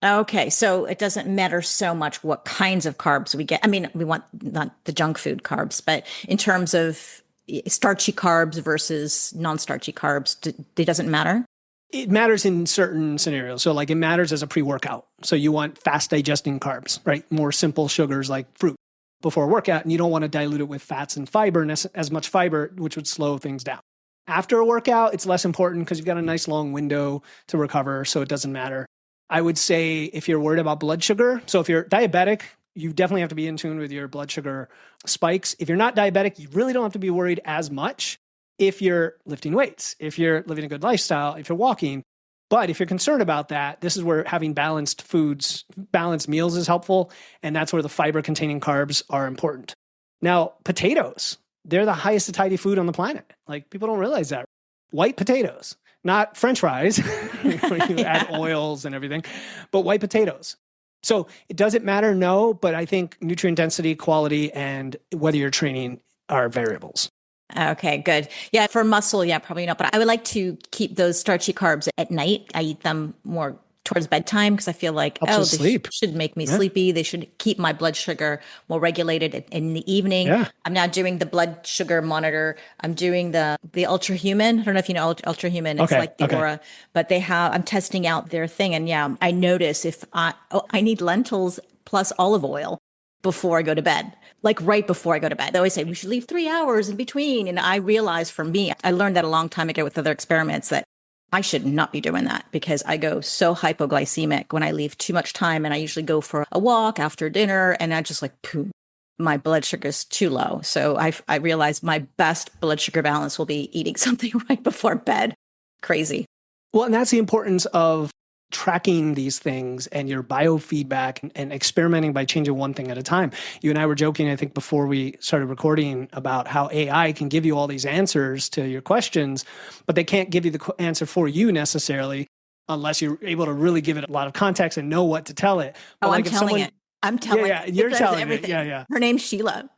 Okay, so it doesn't matter so much what kinds of carbs we get. I mean, we want not the junk food carbs, but in terms of starchy carbs versus non-starchy carbs, it doesn't matter? It matters in certain scenarios. So like it matters as a pre-workout. So you want fast digesting carbs, right? More simple sugars like fruit before a workout, and you don't want to dilute it with fats and fiber, and as much fiber, which would slow things down. After a workout, it's less important because you've got a nice long window to recover, so it doesn't matter. I would say if you're worried about blood sugar, so if you're diabetic, you definitely have to be in tune with your blood sugar spikes. If you're not diabetic, you really don't have to be worried as much if you're lifting weights, if you're living a good lifestyle, if you're walking. But if you're concerned about that, this is where having balanced foods, balanced meals is helpful. And that's where the fiber-containing carbs are important. Now, potatoes. they're the highest satiety food on the planet. Like people don't realize that. White potatoes, not French fries, where you add oils and everything, but white potatoes. So it doesn't matter, no, but I think nutrient density, quality, and whether you're training are variables. Okay, good. Yeah, for muscle, yeah, probably not. But I would like to keep those starchy carbs at night. I eat them more towards bedtime because I feel like, Helps us sleep. should make me sleepy. They should keep my blood sugar more regulated in the evening. Yeah. I'm now doing the blood sugar monitor. I'm doing the Ultra Human. I don't know if you know Ultra Human. It's like the Aura, but I'm testing out their thing. And yeah, I notice if I need lentils plus olive oil before I go to bed, like right before I go to bed. They always say we should leave 3 hours in between. And I realized for me, I learned that a long time ago with other experiments that I should not be doing that because I go so hypoglycemic when I leave too much time. And I usually go for a walk after dinner and I just like, pooh, my blood sugar is too low. So I realized my best blood sugar balance will be eating something right before bed. Crazy. Well, and that's the importance of tracking these things and your biofeedback and experimenting by changing one thing at a time. You and I were joking, I think, before we started recording about how AI can give you all these answers to your questions, but they can't give you the answer for you necessarily unless you're able to really give it a lot of context and know what to tell it. But I'm telling it. I'm telling it. You're telling everything. it. Yeah. Her name's Sheila.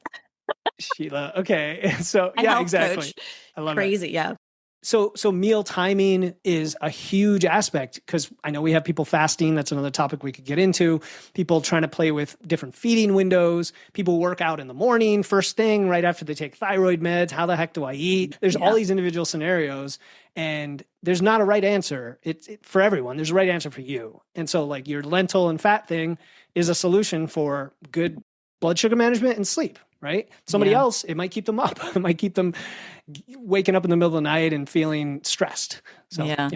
Sheila. Okay. So yeah, exactly. Coach. I love Crazy. it. Yeah. So meal timing is a huge aspect because I know we have people fasting. That's another topic we could get into. People trying to play with different feeding windows. People work out in the morning, first thing, right after they take thyroid meds. How the heck do I eat? There's all these individual scenarios and there's not a right answer. It's for everyone. There's a right answer for you. And so like your lentil and fat thing is a solution for good blood sugar management and sleep. Right? Somebody else, it might keep them up. It might keep them waking up in the middle of the night and feeling stressed. So, yeah.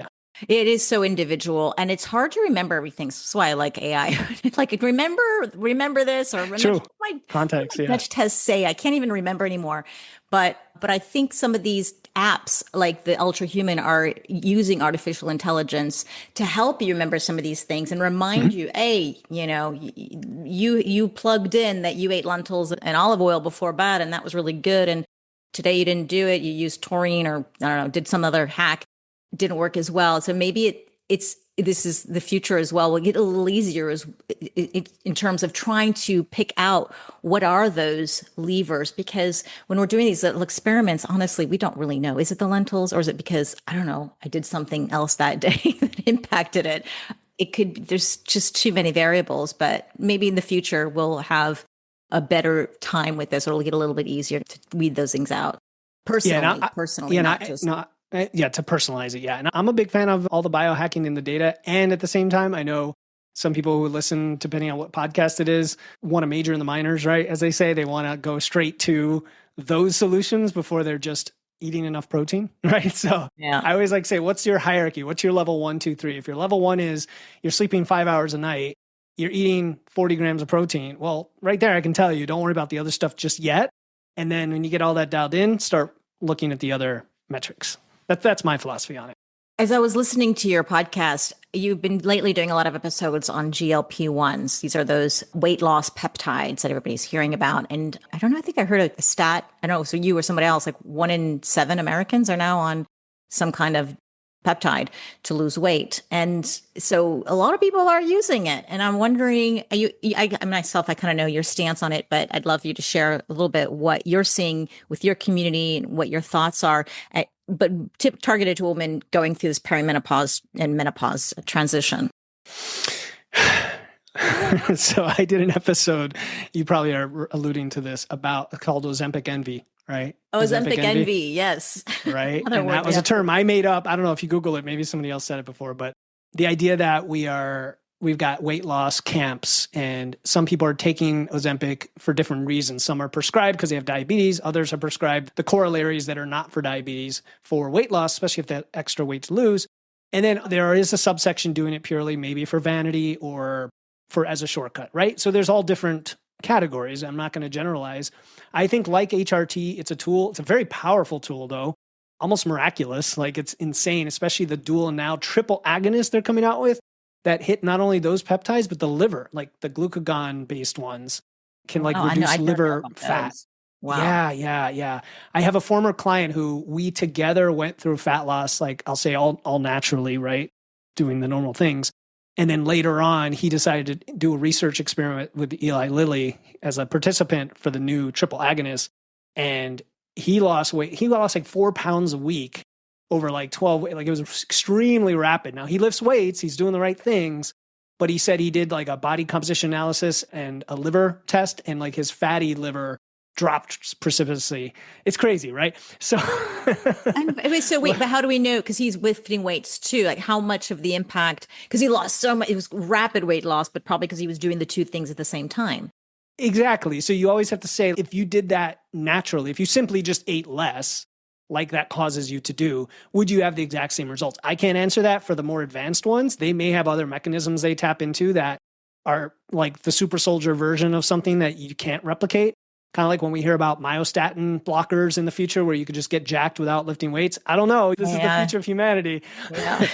It is so individual and it's hard to remember everything. That's why I like AI. Like remember this or remember what my context. Dutch tests say. I can't even remember anymore. But I think some of these apps like the Ultra Human are using artificial intelligence to help you remember some of these things and remind you, hey, you plugged in that you ate lentils and olive oil before bed and that was really good. And today you didn't do it. You used taurine or I don't know, did some other hack. Didn't work as well. So maybe this is the future as well. We'll get a little easier in terms of trying to pick out what are those levers, because when we're doing these little experiments, honestly, we don't really know. Is it the lentils or is it because, I don't know, I did something else that day that impacted it? It could, there's just too many variables, but maybe in the future we'll have a better time with this or it'll get a little bit easier to weed those things out. Personally, to personalize it. Yeah. And I'm a big fan of all the biohacking in the data. And at the same time, I know some people who listen, depending on what podcast it is, want to major in the minors, right? As they say, they want to go straight to those solutions before they're just eating enough protein, right? So I always like to say, what's your hierarchy? What's your level 1, 2, 3? If your level 1 is you're sleeping 5 hours a night, you're eating 40 grams of protein. Well, right there, I can tell you, don't worry about the other stuff just yet. And then when you get all that dialed in, start looking at the other metrics. That's my philosophy on it. As I was listening to your podcast, you've been lately doing a lot of episodes on GLP-1s. These are those weight loss peptides that everybody's hearing about. And I don't know, I think I heard a stat, I don't know, so you or somebody else, like 1 in 7 Americans are now on some kind of peptide to lose weight. And so a lot of people are using it. And I'm wondering, I myself, I kind of know your stance on it, but I'd love you to share a little bit what you're seeing with your community and what your thoughts are. But targeted to women going through this perimenopause and menopause transition. So I did an episode, you probably are alluding to this, called Ozempic Envy, right? Ozempic Envy, yes. Right? And that was a term I made up. I don't know if you Google it, maybe somebody else said it before, but the idea that we've got weight loss camps and some people are taking Ozempic for different reasons. Some are prescribed because they have diabetes. Others are prescribed the corollaries that are not for diabetes for weight loss, especially if they have extra weight to lose. And then there is a subsection doing it purely maybe for vanity or for as a shortcut, right? So there's all different categories. I'm not going to generalize. I think like HRT, it's a tool. It's a very powerful tool though, almost miraculous. Like it's insane, especially the dual and now triple agonist they're coming out with that hit not only those peptides, but the liver, like the glucagon based ones can reduce liver fat. Wow. Yeah. I have a former client who we together went through fat loss, like I'll say all naturally, right? Doing the normal things. And then later on, he decided to do a research experiment with Eli Lilly as a participant for the new triple agonist. And he lost weight. He lost like 4 pounds a week over like 12, like it was extremely rapid. Now he lifts weights, he's doing the right things, but he said he did like a body composition analysis and a liver test, and like his fatty liver dropped precipitously. It's crazy, right? So, But how do we know? Because he's lifting weights too. Like, how much of the impact? Because he lost so much. It was rapid weight loss, but probably because he was doing the two things at the same time. exactly. So you always have to say, if you did that naturally, if you simply just ate less, like that causes you to do, would you have the exact same results? I can't answer that for the more advanced ones. They may have other mechanisms they tap into that are like the super soldier version of something that you can't replicate. Kind of like when we hear about myostatin blockers in the future where you could just get jacked without lifting weights. I don't know. This is the future of humanity. Yeah.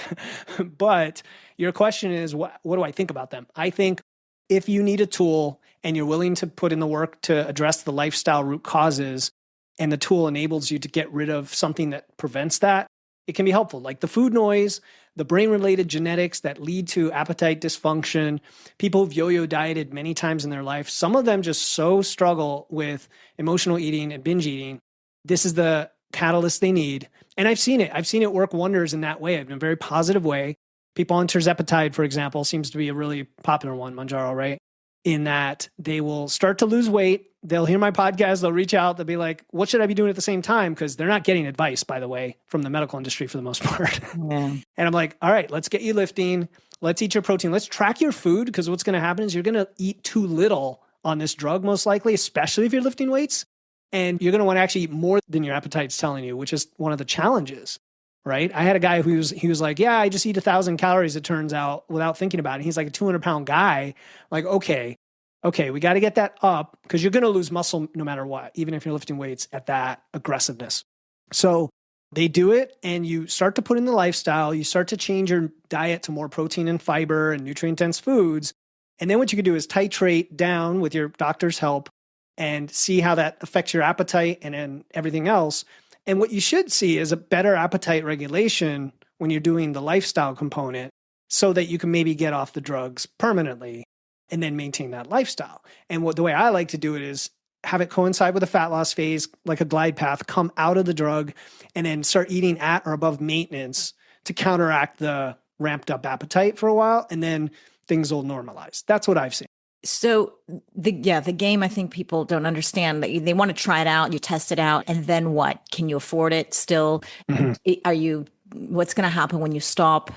But your question is, what do I think about them? I think if you need a tool and you're willing to put in the work to address the lifestyle root causes, and the tool enables you to get rid of something that prevents that, it can be helpful. Like the food noise, the brain-related genetics that lead to appetite dysfunction, people who've yo-yo dieted many times in their life, some of them just so struggle with emotional eating and binge eating. This is the catalyst they need. And I've seen it. I've seen it work wonders in that way, in a very positive way. People on tirzepatide, for example, seems to be a really popular one, Manjaro, right? In that they will start to lose weight. They'll hear my podcast. They'll reach out. They'll be like, what should I be doing at the same time? Because they're not getting advice, by the way, from the medical industry for the most part. Yeah. And I'm like, all right, let's get you lifting. Let's eat your protein. Let's track your food, because what's going to happen is you're going to eat too little on this drug, most likely, especially if you're lifting weights. And you're going to want to actually eat more than your appetite's telling you, which is one of the challenges, right? I had a guy he was like, yeah, I just eat 1,000 calories, it turns out, without thinking about it. He's like a 200-pound guy. Like, okay, we got to get that up, because you're going to lose muscle no matter what, even if you're lifting weights at that aggressiveness. So they do it, and you start to put in the lifestyle. You start to change your diet to more protein and fiber and nutrient-dense foods. And then what you can do is titrate down with your doctor's help and see how that affects your appetite and then everything else. And what you should see is a better appetite regulation when you're doing the lifestyle component, so that you can maybe get off the drugs permanently and then maintain that lifestyle. And the way I like to do it is have it coincide with a fat loss phase, like a glide path, come out of the drug and then start eating at or above maintenance to counteract the ramped up appetite for a while. And then things will normalize. That's what I've seen. So the game, I think people don't understand that they want to try it out, you test it out, and then what? Can you afford it still? Mm-hmm. What's going to happen when you stop?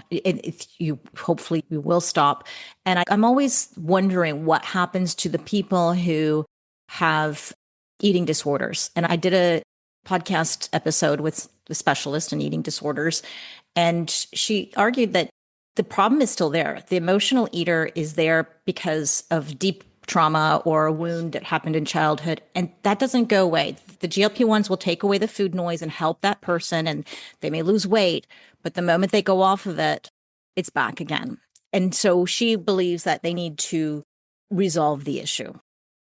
Hopefully you will stop. And I'm always wondering what happens to the people who have eating disorders. And I did a podcast episode with a specialist in eating disorders, and she argued that the problem is still there. The emotional eater is there because of deep trauma or a wound that happened in childhood, and that doesn't go away. The GLP-1s will take away the food noise and help that person, and they may lose weight, but the moment they go off of it, it's back again. And so she believes that they need to resolve the issue.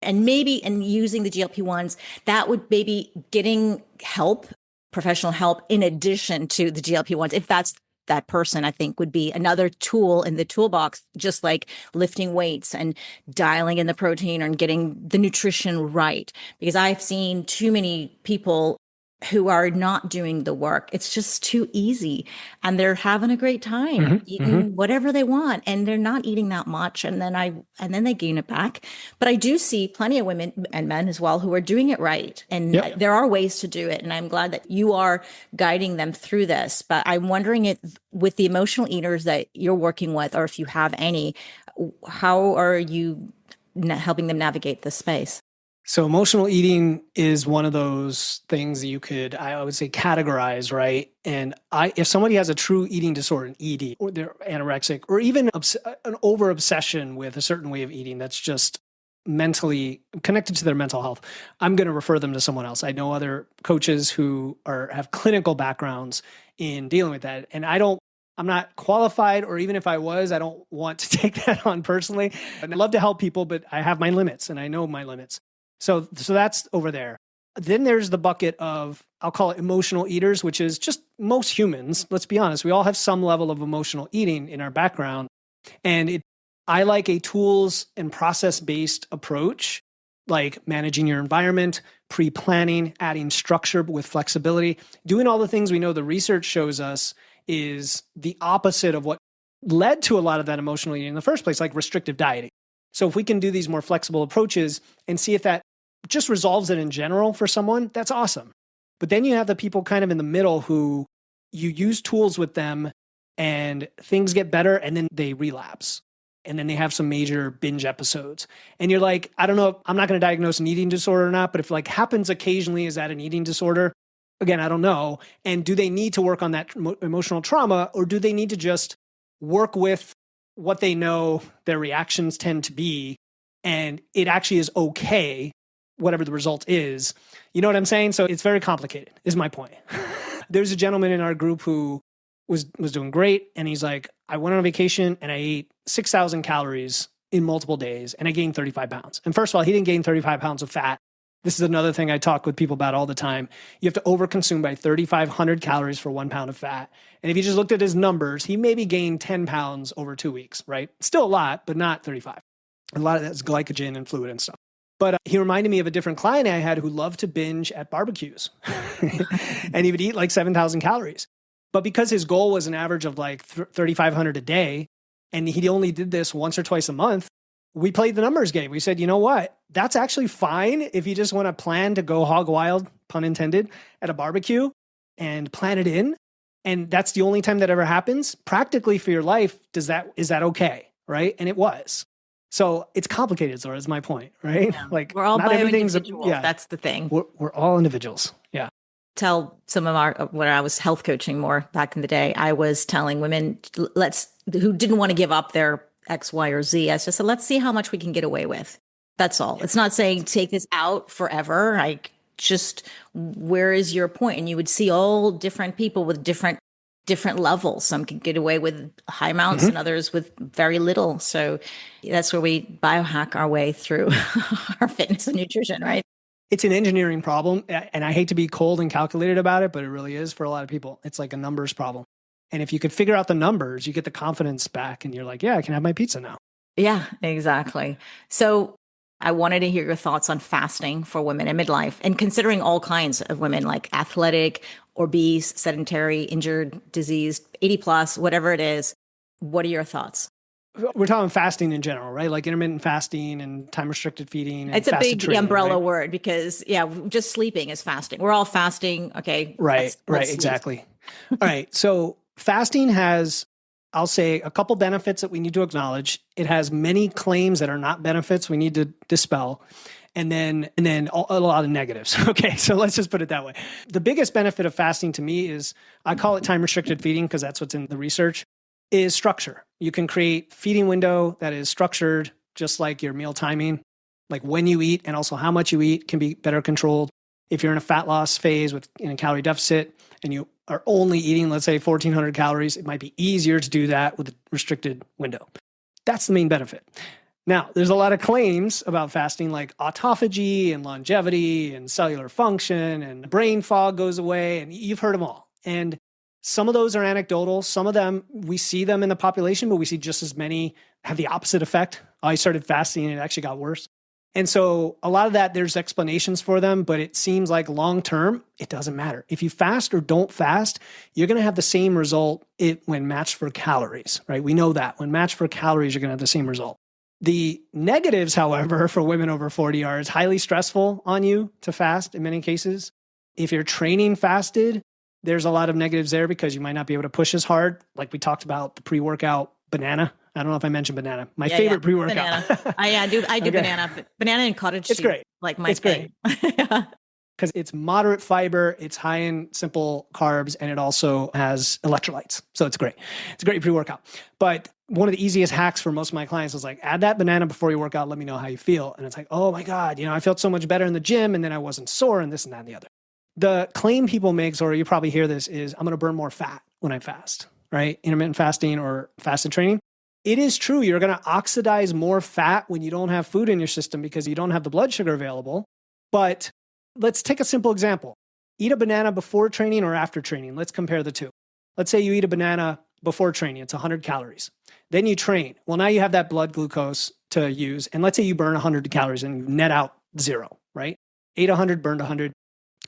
And maybe in using the GLP-1s, that would maybe getting help, professional help, in addition to the GLP-1s, if that's that person, I think, would be another tool in the toolbox, just like lifting weights and dialing in the protein and getting the nutrition right. Because I've seen too many people who are not doing the work. It's just too easy. And they're having a great time eating whatever they want. And they're not eating that much. And then they gain it back. But I do see plenty of women and men as well who are doing it right. And there are ways to do it. And I'm glad that you are guiding them through this. But I'm wondering with the emotional eaters that you're working with, or if you have any, how are you helping them navigate this space? So emotional eating is one of those things that you could, I would say, categorize, right? And if somebody has a true eating disorder, an ED, or they're anorexic, or even an over obsession with a certain way of eating that's just mentally connected to their mental health, I'm going to refer them to someone else. I know other coaches who have clinical backgrounds in dealing with that. And I'm not qualified, or even if I was, I don't want to take that on personally. I'd love to help people, but I have my limits and I know my limits. So that's over there. Then there's the bucket of, I'll call it emotional eaters, which is just most humans. Let's be honest. We all have some level of emotional eating in our background. And I like a tools and process-based approach, like managing your environment, pre-planning, adding structure with flexibility, doing all the things we know the research shows us is the opposite of what led to a lot of that emotional eating in the first place, like restrictive dieting. So if we can do these more flexible approaches and see if that just resolves it in general for someone, that's awesome. But then you have the people kind of in the middle who you use tools with them and things get better and then they relapse. And then they have some major binge episodes. And you're like, I don't know, I'm not going to diagnose an eating disorder or not, but if like happens occasionally, is that an eating disorder? Again, I don't know. And do they need to work on that emotional trauma, or do they need to just work with what they know their reactions tend to be, and it actually is okay, whatever the result is? You know what I'm saying? So it's very complicated, is my point. There's a gentleman in our group who was doing great. And he's like, I went on vacation and I ate 6,000 calories in multiple days and I gained 35 pounds. And first of all, he didn't gain 35 pounds of fat. This is another thing I talk with people about all the time. You have to overconsume by 3,500 calories for 1 pound of fat. And if you just looked at his numbers, he maybe gained 10 pounds over 2 weeks, right? Still a lot, but not 35. A lot of that's glycogen and fluid and stuff. But he reminded me of a different client I had who loved to binge at barbecues. And he would eat like 7,000 calories. But because his goal was an average of like 3,500 a day, and he only did this once or twice a month, we played the numbers game. We said, you know what? That's actually fine if you just want to plan to go hog wild, pun intended, at a barbecue and plan it in. And that's the only time that ever happens. Practically for your life, is that okay? Right? And it was. So it's complicated, Zora, is my point, right? Yeah. Like we're all not everything's individuals. Yeah. That's the thing. We're all individuals. Yeah. Tell some of when I was health coaching more back in the day, I was telling women, who didn't want to give up their X, Y, or Z. I just said, let's see how much we can get away with. That's all. It's not saying take this out forever. Like, just where is your point? And you would see all different people with different levels. Some can get away with high amounts and others with very little. So that's where we biohack our way through our fitness and nutrition, right? It's an engineering problem. And I hate to be cold and calculated about it, but it really is for a lot of people. It's like a numbers problem. And if you could figure out the numbers, you get the confidence back and you're like, yeah, I can have my pizza now. Yeah, exactly. So I wanted to hear your thoughts on fasting for women in midlife, and considering all kinds of women, like athletic, obese, sedentary, injured, diseased, 80 plus, whatever it is. What are your thoughts? We're talking fasting in general, right? Like intermittent fasting and time restricted feeding. And it's a big training, umbrella right? word because, just sleeping is fasting. We're all fasting. Okay. Right, exactly. All right. So fasting has, I'll say, a couple benefits that we need to acknowledge. It has many claims that are not benefits we need to dispel. And then a lot of negatives. Okay, so let's just put it that way. The biggest benefit of fasting to me is, I call it time restricted feeding because that's what's in the research, is structure. You can create feeding window that is structured, just like your meal timing, like when you eat and also how much you eat can be better controlled. If you're in a fat loss phase in a calorie deficit and you are only eating, let's say 1,400 calories, it might be easier to do that with a restricted window. That's the main benefit. Now, there's a lot of claims about fasting, like autophagy and longevity and cellular function and brain fog goes away, and you've heard them all. And some of those are anecdotal. Some of them, we see them in the population, but we see just as many have the opposite effect. I started fasting and it actually got worse. And so a lot of that, there's explanations for them, but it seems like long-term, it doesn't matter. If you fast or don't fast, you're going to have the same result when matched for calories, right? We know that. When matched for calories, you're going to have the same result. The negatives, however, for women over 40 are it's highly stressful on you to fast in many cases. If you're training fasted, there's a lot of negatives there because you might not be able to push as hard. Like we talked about the pre-workout banana. I don't know if I mentioned banana. My favorite pre-workout. Banana. I do okay. Banana and cottage cheese. It's great. Like my thing. Because it's moderate fiber, it's high in simple carbs, and it also has electrolytes. So it's great. It's a great pre-workout. But one of the easiest hacks for most of my clients was like, add that banana before you work out. Let me know how you feel. And it's like, oh my God, I felt so much better in the gym and then I wasn't sore and this and that and the other. The claim people make, or you probably hear this, is I'm going to burn more fat when I fast, right? Intermittent fasting or fasted training. It is true. You're going to oxidize more fat when you don't have food in your system because you don't have the blood sugar available. But Let's take a simple example. Eat a banana before training or after training. Let's compare the two. Let's say you eat a banana before training. It's 100 calories. Then you train. Well, now you have that blood glucose to use. And let's say you burn 100 calories and you net out 0, right? Ate 100, burned 100,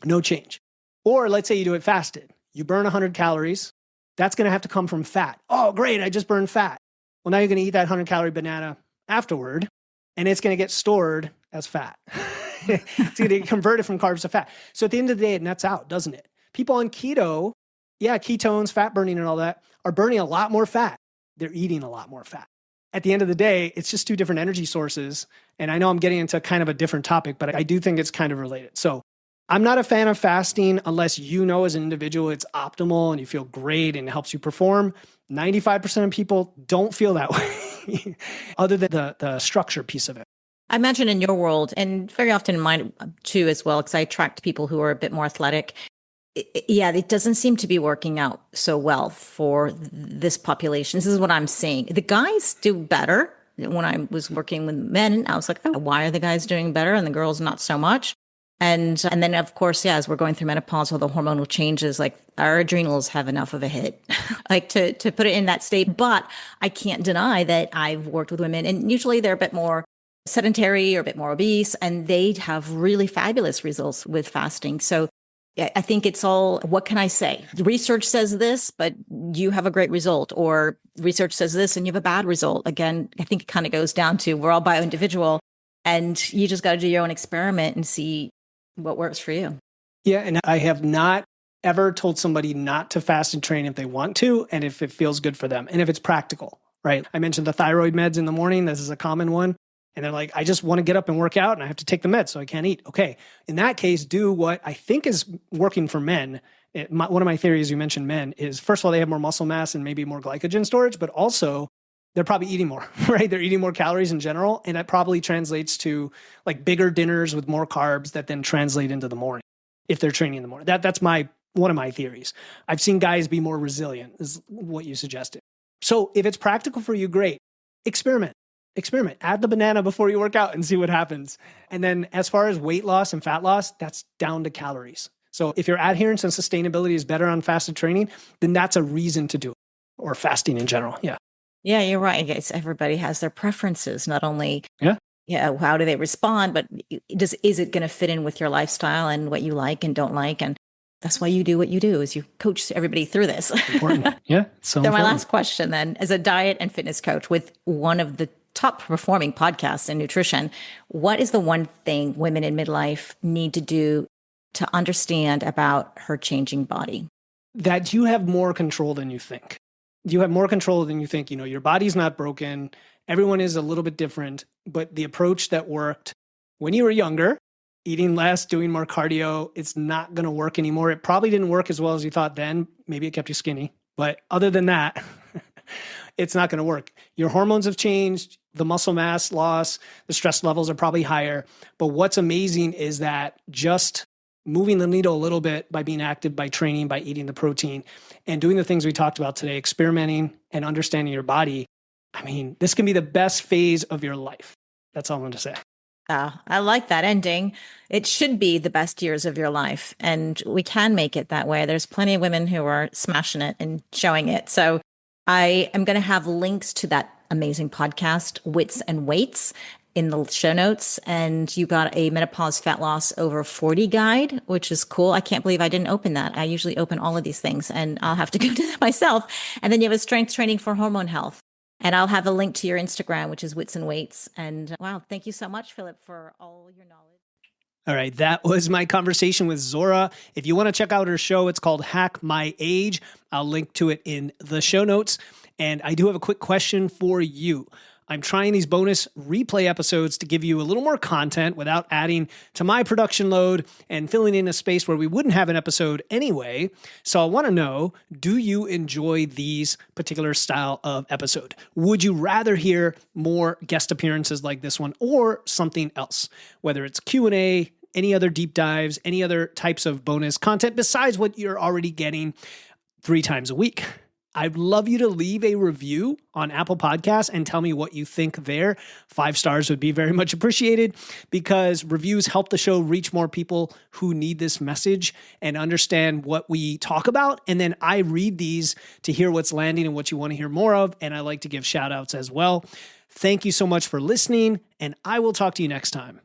no change. Or let's say you do it fasted. You burn 100 calories. That's going to have to come from fat. Oh, great. I just burned fat. Well, now you're going to eat that 100-calorie banana afterward, and it's going to get stored as fat. It's going to get converted from carbs to fat. So at the end of the day, it nets out, doesn't it? People on keto, ketones, fat burning and all that, are burning a lot more fat. They're eating a lot more fat. At the end of the day, it's just two different energy sources. And I know I'm getting into kind of a different topic, but I do think it's kind of related. So I'm not a fan of fasting unless you know as an individual it's optimal and you feel great and it helps you perform. 95% of people don't feel that way, other than the structure piece of it. I imagine in your world, and very often in mine too as well, because I attract people who are a bit more athletic. It doesn't seem to be working out so well for this population. This is what I'm seeing. The guys do better. When I was working with men, I was like, oh, why are the guys doing better and the girls not so much? And then, of course, as we're going through menopause, all the hormonal changes, like our adrenals have enough of a hit, like to put it in that state. But I can't deny that I've worked with women, and usually they're a bit more sedentary or a bit more obese, and they have really fabulous results with fasting. So I think it's all, what can I say? Research says this, but you have a great result, or research says this and you have a bad result. Again, I think it kind of goes down to we're all bio-individual, and you just got to do your own experiment and see what works for you. Yeah. And I have not ever told somebody not to fast and train if they want to, and if it feels good for them, and if it's practical, right? I mentioned the thyroid meds in the morning. This is a common one. And they're like, I just want to get up and work out and I have to take the meds, so I can't eat. Okay. In that case, do what I think is working for men. One of my theories, you mentioned men, is first of all, they have more muscle mass and maybe more glycogen storage, but also they're probably eating more, right? They're eating more calories in general. And that probably translates to like bigger dinners with more carbs that then translate into the morning if they're training in the morning. That's one of my theories. I've seen guys be more resilient, is what you suggested. So if it's practical for you, great. Experiment. Add the banana before you work out and see what happens. And then as far as weight loss and fat loss, that's down to calories. So if your adherence and sustainability is better on fasted training, then that's a reason to do it, or fasting in general. Yeah. Yeah, you're right. I guess everybody has their preferences, not only how do they respond, but is it going to fit in with your lifestyle and what you like and don't like? And that's why you do what you do, is you coach everybody through this. Important. Yeah. So my last question then, as a diet and fitness coach with one of the top performing podcasts in nutrition, what is the one thing women in midlife need to do to understand about her changing body? That you have more control than you think. You have more control than you think. Your body's not broken. Everyone is a little bit different, but the approach that worked when you were younger, eating less, doing more cardio, it's not going to work anymore. It probably didn't work as well as you thought then. Maybe it kept you skinny, but other than that, it's not going to work. Your hormones have changed, the muscle mass loss, the stress levels are probably higher. But what's amazing is that just moving the needle a little bit by being active, by training, by eating the protein, and doing the things we talked about today, experimenting and understanding your body. I mean, this can be the best phase of your life. That's all I'm going to say. I like that ending. It should be the best years of your life, and we can make it that way. There's plenty of women who are smashing it and showing it. So I am going to have links to that amazing podcast, Wits and Weights, in the show notes. And you got a menopause fat loss over 40 guide, which is cool. I can't believe I didn't open that. I usually open all of these things, and I'll have to go do that myself. And then you have a strength training for hormone health. And I'll have a link to your Instagram, which is Wits and Weights. And wow, thank you so much, Philip, for all your knowledge. All right, that was my conversation with Zora. If you want to check out her show, it's called Hack My Age. I'll link to it in the show notes. And I do have a quick question for you. I'm trying these bonus replay episodes to give you a little more content without adding to my production load and filling in a space where we wouldn't have an episode anyway. So I want to know, do you enjoy these particular style of episode? Would you rather hear more guest appearances like this one, or something else? Whether it's Q&A, any other deep dives, any other types of bonus content besides what you're already getting 3 times a week. I'd love you to leave a review on Apple Podcasts and tell me what you think there. 5 stars would be very much appreciated because reviews help the show reach more people who need this message and understand what we talk about. And then I read these to hear what's landing and what you want to hear more of. And I like to give shout outs as well. Thank you so much for listening, and I will talk to you next time.